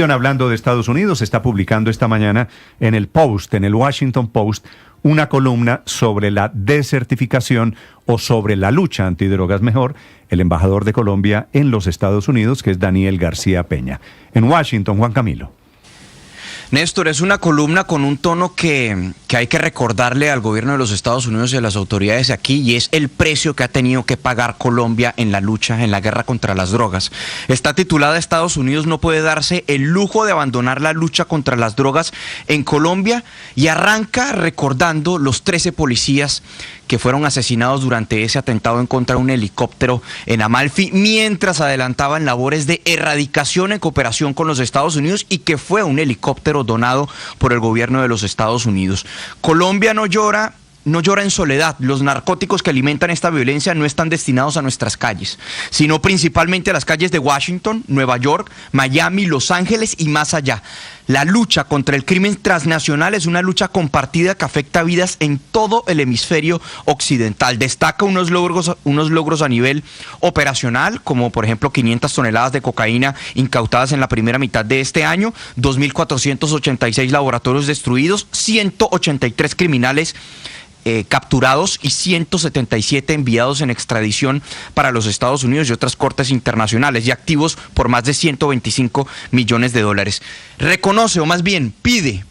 Hablando de Estados Unidos, está publicando esta mañana en el Washington Post, una columna sobre la desertificación o sobre la lucha antidrogas, mejor, el embajador de Colombia en los Estados Unidos, que es Daniel García Peña. En Washington, Juan Camilo. Néstor, es una columna con un tono que hay que recordarle al gobierno de los Estados Unidos y a las autoridades aquí, y es el precio que ha tenido que pagar Colombia en la lucha, en la guerra contra las drogas. Está titulada "Estados Unidos no puede darse el lujo de abandonar la lucha contra las drogas en Colombia", y arranca recordando los 13 policías que fueron asesinados durante ese atentado en contra de un helicóptero en Amalfi, mientras adelantaban labores de erradicación en cooperación con los Estados Unidos, y que fue un helicóptero donado por el gobierno de los Estados Unidos. Colombia no llora en soledad. Los narcóticos que alimentan esta violencia no están destinados a nuestras calles, sino principalmente a las calles de Washington, Nueva York, Miami, Los Ángeles y más allá. La lucha contra el crimen transnacional es una lucha compartida que afecta vidas en todo el hemisferio occidental. Destaca unos logros a nivel operacional, como por ejemplo 500 toneladas de cocaína incautadas en la primera mitad de este año, 2.486 laboratorios destruidos, 183 criminales capturados y 177 enviados en extradición para los Estados Unidos y otras cortes internacionales, y activos por más de 125 millones de dólares. Reconoce, o más bien pide,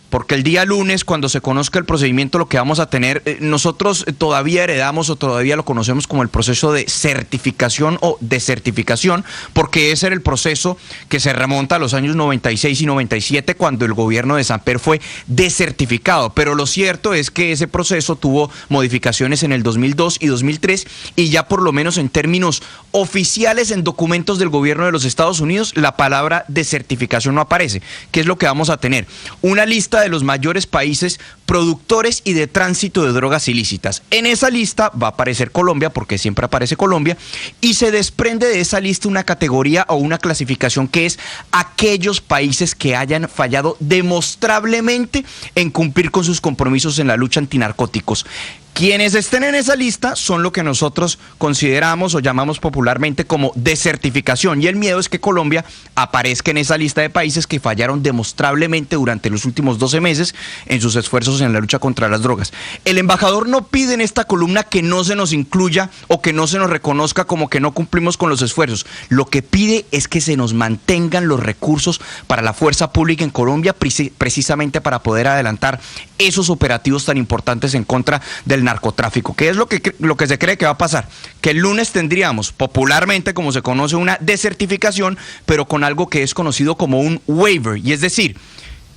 porque el día lunes, cuando se conozca el procedimiento, lo que vamos a tener, nosotros todavía heredamos o todavía lo conocemos como el proceso de certificación o desertificación, porque ese era el proceso que se remonta a los años 96 y 97, cuando el gobierno de Samper fue desertificado. Pero lo cierto es que ese proceso tuvo modificaciones en el 2002 y 2003, y ya por lo menos en términos oficiales en documentos del gobierno de los Estados Unidos, la palabra desertificación no aparece. ¿Qué es lo que vamos a tener? Una lista de los mayores países productores y de tránsito de drogas ilícitas. En esa lista va a aparecer Colombia, porque siempre aparece Colombia, y se desprende de esa lista una categoría o una clasificación que es aquellos países que hayan fallado demostrablemente en cumplir con sus compromisos en la lucha antinarcóticos. Quienes estén en esa lista son lo que nosotros consideramos o llamamos popularmente como desertificación, y el miedo es que Colombia aparezca en esa lista de países que fallaron demostrablemente durante los últimos 12 meses en sus esfuerzos en la lucha contra las drogas. El embajador no pide en esta columna que no se nos incluya o que no se nos reconozca como que no cumplimos con los esfuerzos. Lo que pide es que se nos mantengan los recursos para la fuerza pública en Colombia, precisamente para poder adelantar esos operativos tan importantes en contra del narcotráfico. ¿Qué es lo que se cree que va a pasar? Que el lunes tendríamos, popularmente como se conoce, una desertificación, pero con algo que es conocido como un waiver, y es decir,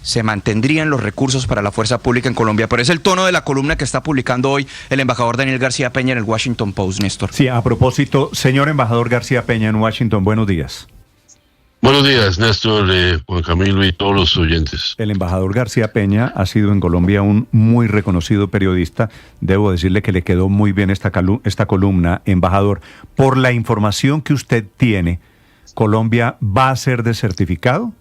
se mantendrían los recursos para la fuerza pública en Colombia. Pero es el tono de la columna que está publicando hoy el embajador Daniel García Peña en el Washington Post, Néstor. Sí, a propósito, señor embajador García Peña en Washington, buenos días. Buenos días, Néstor, Juan Camilo y todos los oyentes. El embajador García Peña ha sido en Colombia un muy reconocido periodista. Debo decirle que le quedó muy bien esta columna, embajador. Por la información que usted tiene, ¿Colombia va a ser desertificado?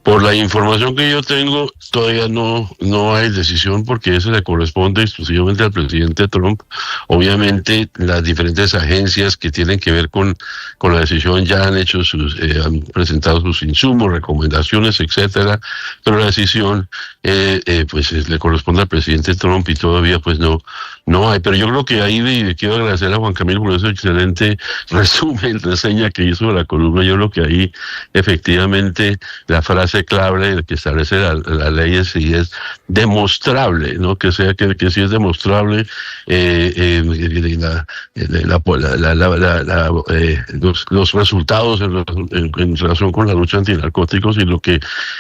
Por la información que yo tengo, todavía no hay decisión, porque eso le corresponde exclusivamente al presidente Trump. Obviamente, las diferentes agencias que tienen que ver con la decisión ya han hecho han presentado sus insumos, recomendaciones, etcétera, pero la decisión le corresponde al presidente Trump, y todavía pues no hay. Pero yo creo que ahí quiero agradecer a Juan Camilo por ese excelente reseña que hizo de la columna. Yo creo que ahí efectivamente la frase clave que establece la ley es si es demostrable, ¿no? Que si es demostrable los resultados en relación con la lucha antinarcóticos, y lo que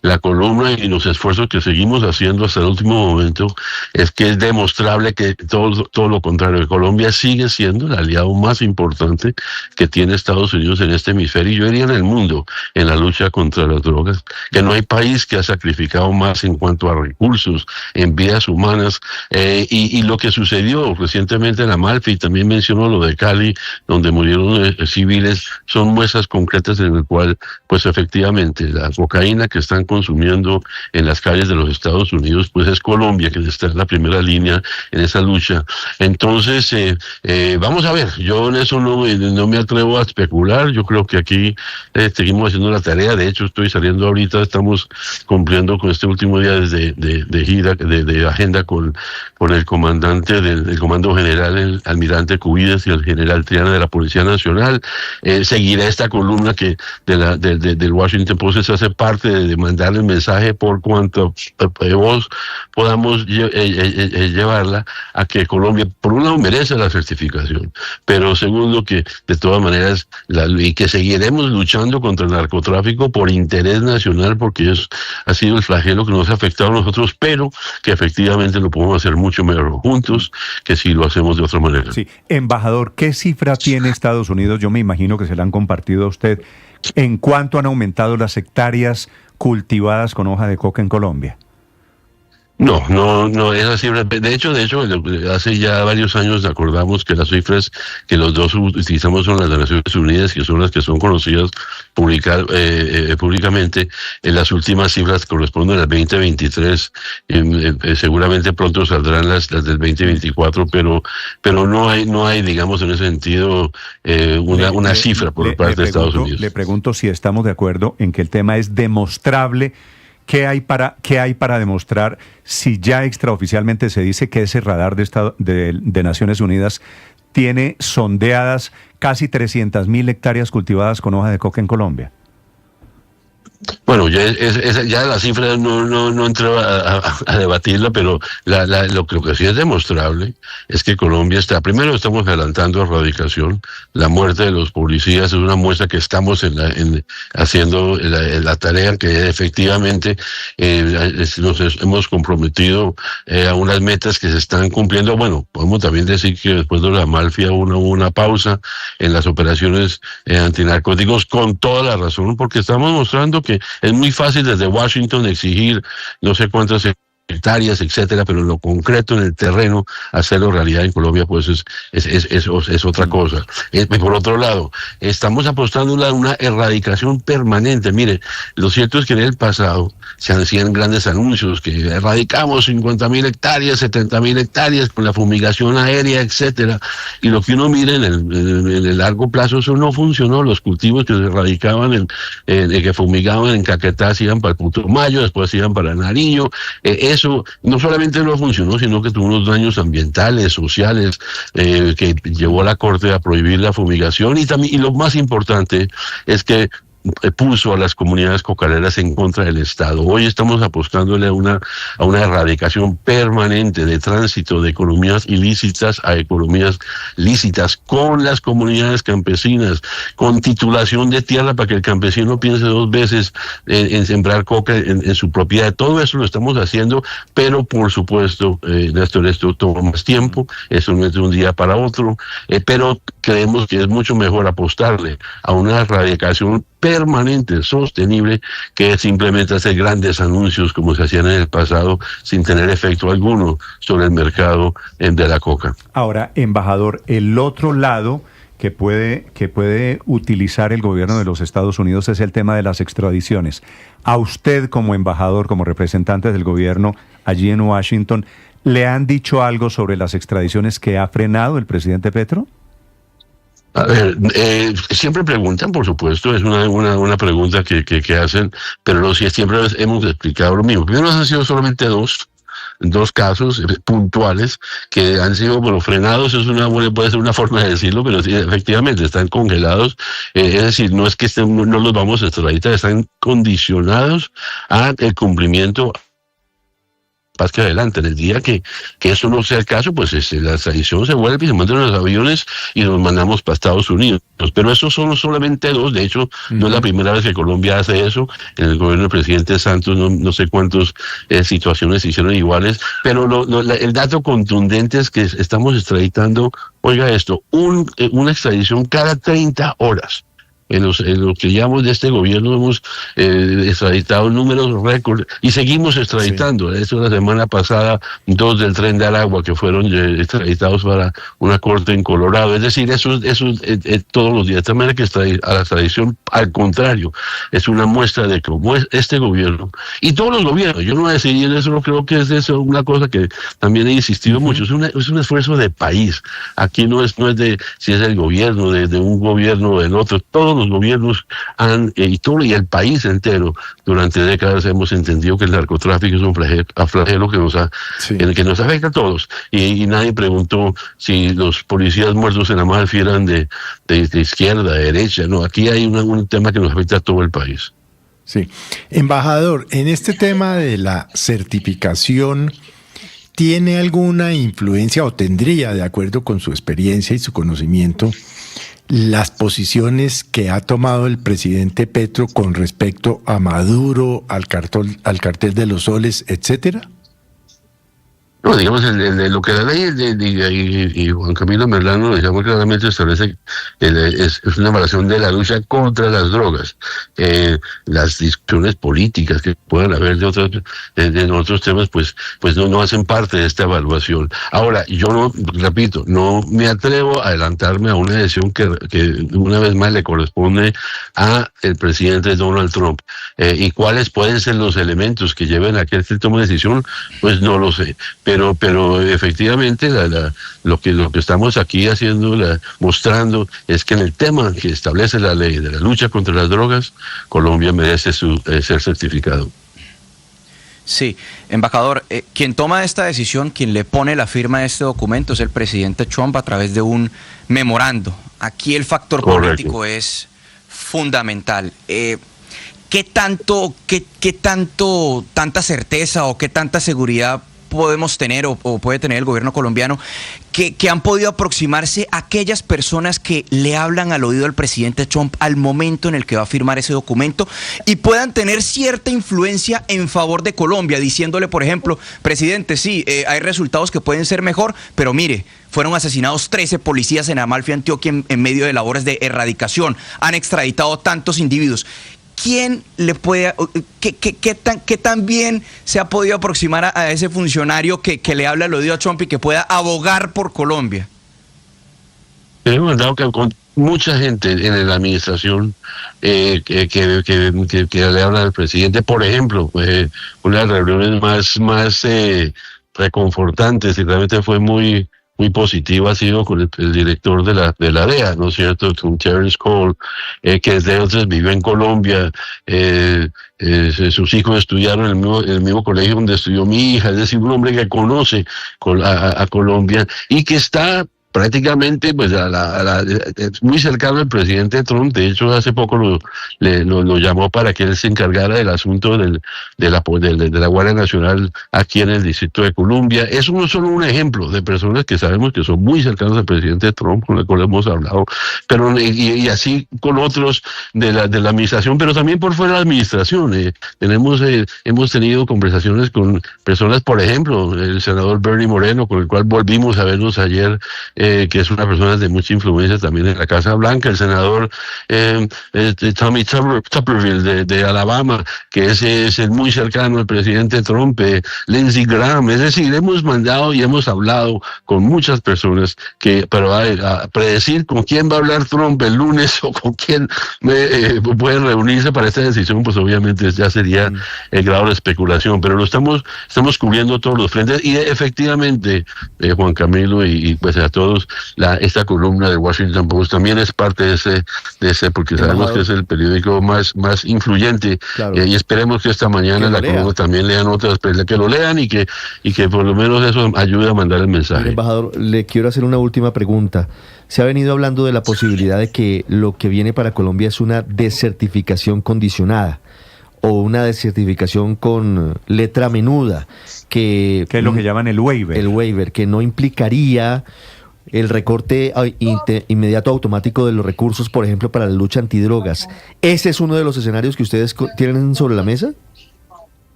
la columna y los esfuerzos que seguimos haciendo hasta el último momento es que es demostrable que todo lo contrario, que Colombia sigue siendo el aliado más importante que tiene Estados Unidos en este hemisferio, y yo diría en el mundo, en la lucha contra las drogas, que no hay país que ha sacrificado más en cuanto a recursos, en vidas humanas, y lo que sucedió recientemente en Amalfi, también mencionó lo de Cali, donde murieron civiles, son muestras concretas en el cual, pues efectivamente, la cocaína que están consumiendo en las calles de los Estados Unidos, pues es Colombia, que está en la primera línea en esa lucha lucha. Entonces, vamos a ver, yo en eso no me atrevo a especular. Yo creo que aquí seguimos haciendo la tarea. De hecho, estoy saliendo ahorita, estamos cumpliendo con este último día de gira, de agenda con el comandante del Comando General, el almirante Cubides, y el general Triana de la Policía Nacional. Seguirá esta columna que del Washington Post. Se hace parte de mandarle el mensaje por cuanto voz podamos llevarla a que Colombia, por un lado, merece la certificación, pero segundo, que de todas maneras, y que seguiremos luchando contra el narcotráfico por interés nacional, porque ha sido el flagelo que nos ha afectado a nosotros, pero que efectivamente lo podemos hacer mucho mejor juntos que si lo hacemos de otra manera. Sí, embajador, ¿qué cifra tiene Estados Unidos? Yo me imagino que se la han compartido a usted. ¿En cuánto han aumentado las hectáreas cultivadas con hoja de coca en Colombia? No, esa cifra, de hecho, hace ya varios años acordamos que las cifras que los dos utilizamos son las de Naciones Unidas, que son las que son conocidas públicamente. Las últimas cifras corresponden al 2023, seguramente pronto saldrán las del 2024, pero no hay, digamos, en ese sentido, una cifra por parte de Estados Unidos. Le pregunto si estamos de acuerdo en que el tema es demostrable. ¿Qué hay para demostrar si ya extraoficialmente se dice que ese radar de Naciones Unidas tiene sondeadas casi 300.000 hectáreas cultivadas con hoja de coca en Colombia? Bueno, ya la cifra no entró a debatirla, pero lo que sí es demostrable es que Colombia primero estamos adelantando erradicación. La muerte de los policías es una muestra que estamos haciendo la tarea, que efectivamente nos hemos comprometido a unas metas que se están cumpliendo. Bueno, podemos también decir que después de la Malfia hubo una pausa en las operaciones antinarcóticos, con toda la razón, porque estamos mostrando que es muy fácil desde Washington exigir no sé cuántas hectáreas, etcétera, pero en lo concreto, en el terreno, hacerlo realidad en Colombia, pues es otra cosa. Por otro lado, estamos apostando a una erradicación permanente. Mire, lo cierto es que en el pasado se hacían grandes anuncios que erradicamos 50.000 hectáreas, 70.000 hectáreas con la fumigación aérea, etcétera, y lo que uno mira en el largo plazo, eso no funcionó. Los cultivos que se erradicaban, que fumigaban en Caquetá, se iban para el Putumayo, después se iban para Nariño. Eso no solamente no funcionó, sino que tuvo unos daños ambientales, sociales, que llevó a la Corte a prohibir la fumigación, y lo más importante es que puso a las comunidades cocaleras en contra del Estado. Hoy estamos apostándole a una erradicación permanente de tránsito de economías ilícitas a economías lícitas, con las comunidades campesinas, con titulación de tierra para que el campesino piense dos veces en sembrar coca en su propiedad. Todo eso lo estamos haciendo, pero por supuesto, Néstor, esto toma más tiempo, eso no es de un día para otro, pero creemos que es mucho mejor apostarle a una erradicación permanente, sostenible, que simplemente hacer grandes anuncios como se hacían en el pasado sin tener efecto alguno sobre el mercado de la coca. Ahora, embajador, el otro lado que puede utilizar el gobierno de los Estados Unidos es el tema de las extradiciones. A usted, como embajador, como representante del gobierno allí en Washington, ¿le han dicho algo sobre las extradiciones que ha frenado el presidente Petro? A ver, siempre preguntan, por supuesto, es una pregunta que hacen, pero siempre hemos explicado lo mismo. Primero han sido solamente dos casos puntuales que han sido frenados. Puede ser una forma de decirlo, pero sí, efectivamente están congelados. Es decir, no es que no los vamos a extraditar, están condicionados a el cumplimiento. Paz que adelante, en el día que eso no sea el caso, pues la extradición se vuelve y se mandan los aviones y los mandamos para Estados Unidos. Pero esos son solamente dos. De hecho, no es la primera vez que Colombia hace eso. En el gobierno del presidente Santos no sé cuántas situaciones se hicieron iguales, pero el dato contundente es que estamos extraditando, oiga esto, una extradición cada 30 horas. en lo que llamamos de este gobierno hemos extraditado números récord y seguimos extraditando. Sí. Eso la semana pasada, 2 del Tren de Aragua que fueron extraditados para una corte en Colorado. Es decir, eso todos los días. De esta manera que a la extradición, al contrario, es una muestra de cómo es este gobierno y todos los gobiernos. Yo no voy a decir eso, no creo que es eso una cosa que también he insistido mucho. Es un esfuerzo de país. Aquí no es de si es el gobierno, de un gobierno o del otro. Todos los gobiernos y el país entero durante décadas hemos entendido que el narcotráfico es un flagelo que nos afecta a todos. Y nadie preguntó si los policías muertos en Amalfi eran de izquierda, de derecha. No, aquí hay un tema que nos afecta a todo el país. Sí. Embajador, en este tema de la certificación, ¿tiene alguna influencia o tendría, de acuerdo con su experiencia y su conocimiento, las posiciones que ha tomado el presidente Petro con respecto a Maduro, al cartel de los soles, etcétera? No, digamos, lo que la ley y Juan Camilo Merlano, digamos, claramente establece es una evaluación de la lucha contra las drogas. Las discusiones políticas que puedan haber de otros temas, pues no hacen parte de esta evaluación. Ahora, yo repito, no me atrevo a adelantarme a una decisión que una vez más le corresponde a el presidente Donald Trump. Y cuáles pueden ser los elementos que lleven a que él tome decisión, pues no lo sé. Pero efectivamente lo que estamos aquí mostrando es que en el tema que establece la ley de la lucha contra las drogas, Colombia merece ser certificado. Sí, embajador, quien toma esta decisión, quien le pone la firma a este documento es el presidente Trump a través de un memorando. Aquí el factor político es fundamental. ¿Tanta certeza o qué tanta seguridad podemos tener o puede tener el gobierno colombiano que han podido aproximarse a aquellas personas que le hablan al oído al presidente Trump al momento en el que va a firmar ese documento y puedan tener cierta influencia en favor de Colombia, diciéndole, por ejemplo, presidente, sí, hay resultados que pueden ser mejor, pero mire, fueron asesinados 13 policías en Amalfi, Antioquia, en medio de labores de erradicación, han extraditado tantos individuos. ¿Quién le puede, qué tan bien se ha podido aproximar a ese funcionario que le habla al oído a Trump y que pueda abogar por Colombia? Hemos dado que con mucha gente en la administración que le habla al presidente. Por ejemplo, una de las reuniones más reconfortantes y realmente fue muy positiva ha sido con el director de la DEA, ¿no es cierto?, con Terence Cole, que desde entonces vivió en Colombia, sus hijos estudiaron en el mismo colegio donde estudió mi hija, es decir, un hombre que conoce a Colombia y que está prácticamente pues muy cercano al presidente Trump. De hecho, hace poco lo llamó para que él se encargara del asunto de la Guardia Nacional aquí en el Distrito de Columbia. Es solo un ejemplo de personas que sabemos que son muy cercanos al presidente Trump, con el cual hemos hablado, pero y así con otros de la administración, pero también por fuera de la administración. Hemos tenido conversaciones con personas, por ejemplo, el senador Bernie Moreno, con el cual volvimos a vernos ayer, que es una persona de mucha influencia también en la Casa Blanca, el senador Tommy Tuberville de Alabama, que es el muy cercano al presidente Trump, Lindsey Graham. Es decir, hemos mandado y hemos hablado con muchas personas pero a predecir con quién va a hablar Trump el lunes o con quién pueden reunirse para esta decisión, pues obviamente ya sería el grado de especulación, pero lo estamos cubriendo todos los frentes y efectivamente, Juan Camilo y pues a todos, esta columna de Washington Post también es parte de ese porque sabemos que es el periódico más influyente, claro. Y esperemos que esta mañana la columna también lean otras, que lo lean y que por lo menos eso ayude a mandar el mensaje. Embajador, le quiero hacer una última pregunta. Se ha venido hablando de la posibilidad de que lo que viene para Colombia es una desertificación condicionada o una desertificación con letra menuda, que es lo que llaman el waiver. El waiver, que no implicaría el recorte inmediato automático de los recursos, por ejemplo, para la lucha antidrogas. ¿Ese es uno de los escenarios que ustedes tienen sobre la mesa?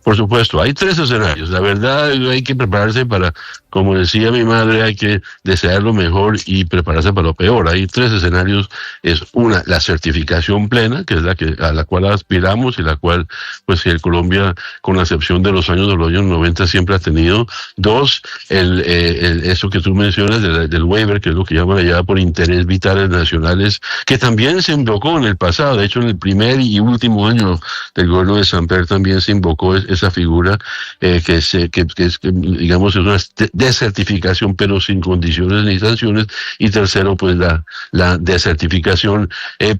Por supuesto, hay 3 escenarios. La verdad, hay que prepararse para, como decía mi madre, hay que desear lo mejor y prepararse para lo peor. Hay 3 escenarios. Es una, la certificación plena, que es a la cual aspiramos y la cual, pues, Colombia, con la excepción de los años 90, siempre ha tenido. 2, eso que tú mencionas del waiver, que es lo que llaman allá por interés vitales nacionales, que también se invocó en el pasado. De hecho, en el primer y último año del gobierno de Samper también se invocó esa figura que digamos es una desertificación pero sin condiciones ni sanciones. Y tercero, pues la desertificación,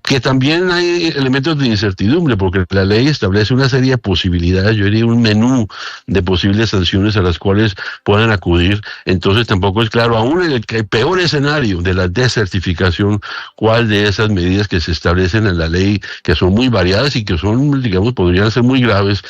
que también hay elementos de incertidumbre porque la ley establece una serie de posibilidades, yo diría un menú de posibles sanciones a las cuales puedan acudir. Entonces tampoco es claro, aún en el peor escenario de la desertificación, cuál de esas medidas que se establecen en la ley, que son muy variadas y que son, digamos, podrían ser muy graves,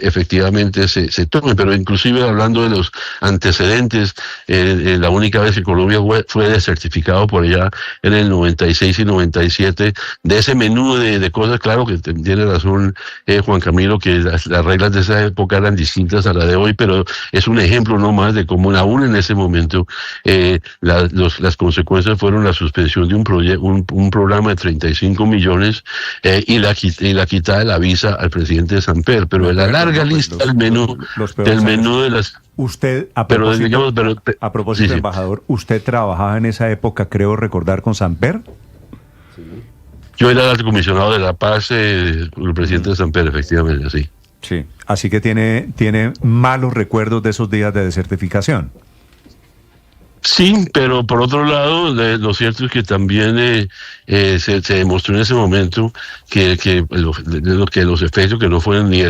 efectivamente se tomen. Pero inclusive hablando de los antecedentes, la única vez que Colombia fue desertificado por allá en el 96 y 97, de ese menú de cosas, claro que tiene razón Juan Camilo, que las reglas de esa época eran distintas a la de hoy, pero es un ejemplo no más de cómo aún en ese momento las consecuencias fueron la suspensión de un programa de 35 millones y la quitada de la visa al presidente de Samper. Pero de la larga lista del menú de las... Usted, a propósito, sí. embajador, ¿usted trabajaba en esa época, creo recordar, con Samper? Yo era el alto comisionado de la paz, el presidente de Samper, efectivamente, sí. Sí, así que tiene malos recuerdos de esos días de desertificación. Sí, pero por otro lado, lo cierto es que también se demostró en ese momento que los efectos que no fueron ni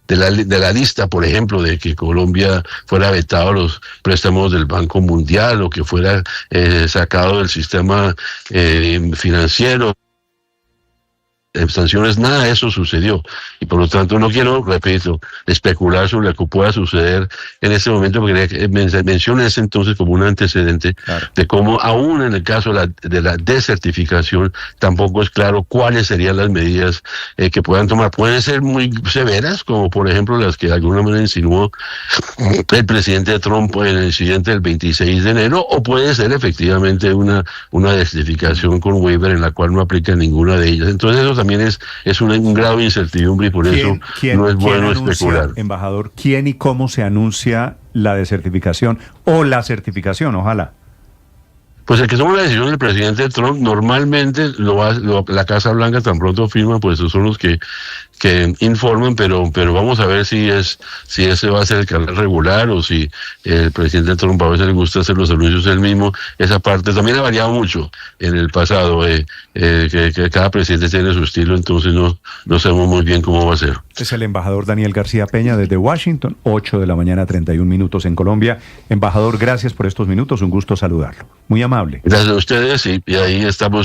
de la lista, por ejemplo, de que Colombia fuera vetado a los préstamos del Banco Mundial o que fuera sacado del sistema financiero, sanciones, nada de eso sucedió. Y por lo tanto no quiero, repito, especular sobre lo que pueda suceder en este momento, porque menciona ese entonces como un antecedente, claro, de cómo aún en el caso de la desertificación tampoco es claro cuáles serían las medidas que puedan tomar. Pueden ser muy severas, como por ejemplo las que de alguna manera insinuó el presidente Trump en el incidente del 26 de enero, o puede ser efectivamente una desertificación con waiver en la cual no aplica ninguna de ellas. Entonces eso también es un grado de incertidumbre y por eso no es bueno especular. Embajador, ¿quién y cómo se anuncia la desertificación o la certificación? Ojalá. Pues el que toma la decisión del presidente Trump, normalmente la Casa Blanca tan pronto firma, pues esos son los que informan, pero vamos a ver si ese va a ser el canal regular o si el presidente Trump a veces le gusta hacer los anuncios él mismo. Esa parte también ha variado mucho en el pasado, que cada presidente tiene su estilo, entonces no sabemos muy bien cómo va a ser. Es el embajador Daniel García Peña desde Washington, 8 de la mañana, 31 minutos en Colombia. Embajador, gracias por estos minutos, un gusto saludarlo. Muy amable. Gracias a ustedes y ahí estamos.